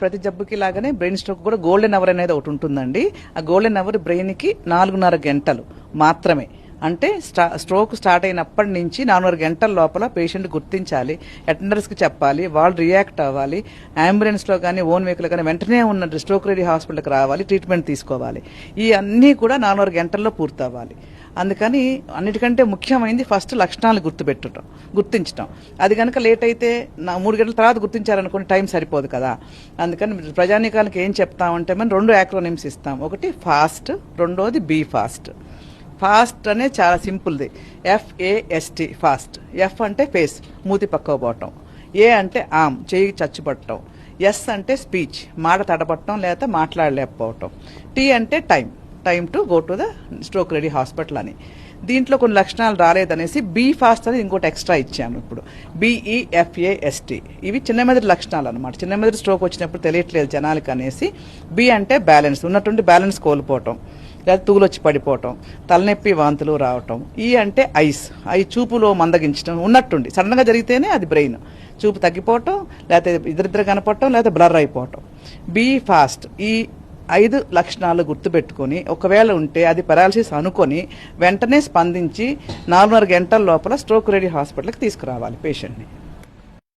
ప్రతి జబ్బుకి లాగానే brain stroke కూడా గోల్డెన్ అవర్ అనేది ఒకటి ఉంటుందండి. ఆ గోల్డెన్ అవర్ బ్రెయిన్కి 4.5 గంటలు మాత్రమే. అంటే స్ట్రోక్ స్టార్ట్ అయినప్పటి నుంచి 4.5 గంటల లోపల పేషెంట్ గుర్తించాలి, అటెండర్స్కి చెప్పాలి, వాళ్ళు రియాక్ట్ అవ్వాలి, అంబులెన్స్లో కానీ ఓన్ వెహికల్ కానీ వెంటనే ఉన్న స్ట్రోక్ రెడీ హాస్పిటల్కి రావాలి, ట్రీట్మెంట్ తీసుకోవాలి. ఈ అన్నీ కూడా 4.5 గంటల్లో పూర్తవ్వాలి. అందుకని అన్నిటికంటే ముఖ్యమైనది ఫస్ట్ లక్షణాలు గుర్తించడం. అది కనుక లేట్ అయితే 3 గంటల తర్వాత గుర్తించారనుకోండి టైం సరిపోదు కదా. అందుకని ప్రజానీకానికి ఏం చెప్తామంటే మనం 2 యాక్రోనిమ్స్ ఇస్తాం. ఒకటి ఫాస్ట్, రెండోది బీ ఫాస్ట్. ఫాస్ట్ అనే చాలా సింపుల్ది, FAST ఫాస్ట్. ఎఫ్ అంటే ఫేస్, మూతి పక్కకు పోవటం. ఏ అంటే ఆమ్, చేయి చచ్చుపట్టడం. ఎస్ అంటే స్పీచ్, మాట తడపట్టడం లేదా మాట్లాడలేకపోవటం. టీ అంటే time to go to the stroke ready hospital అని. దీంట్లో కొన్ని లక్షణాలు రాలేదనేసి బీ ఫాస్ట్ అని ఇంకోటి ఎక్స్ట్రా ఇచ్చాము ఇప్పుడు, BEFAST. ఇవి చిన్న మెదడు లక్షణాలు అనమాట. చిన్న మెదడు స్ట్రోక్ వచ్చినప్పుడు తెలియట్లేదు జనాలకి అనేసి. బి అంటే బ్యాలెన్స్, ఉన్నటువంటి బ్యాలెన్స్ కోల్పోవటం లేదా తూలొచ్చి పడిపోవటం, తలనొప్పి వాంతులు రావటం. ఈ అంటే ఐస్, చూపులో మందగించడం ఉన్నట్టుండి సడన్గా జరిగితేనే అది బ్రెయిన్. చూపు తగ్గిపోవటం, లేకపోతే ఇద్దరిద్దరు కనపడటం, లేకపోతే బ్లర్ అయిపోవటం. Be fast. ఈ 5 లక్షణాలు గుర్తుపెట్టుకొని ఒకవేళ ఉంటే అది పెరాలసిస్ అనుకొని వెంటనే స్పందించి 4.5 గంటల లోపల స్ట్రోక్ రెడీ హాస్పిటల్కి తీసుకురావాలి పేషెంట్ని.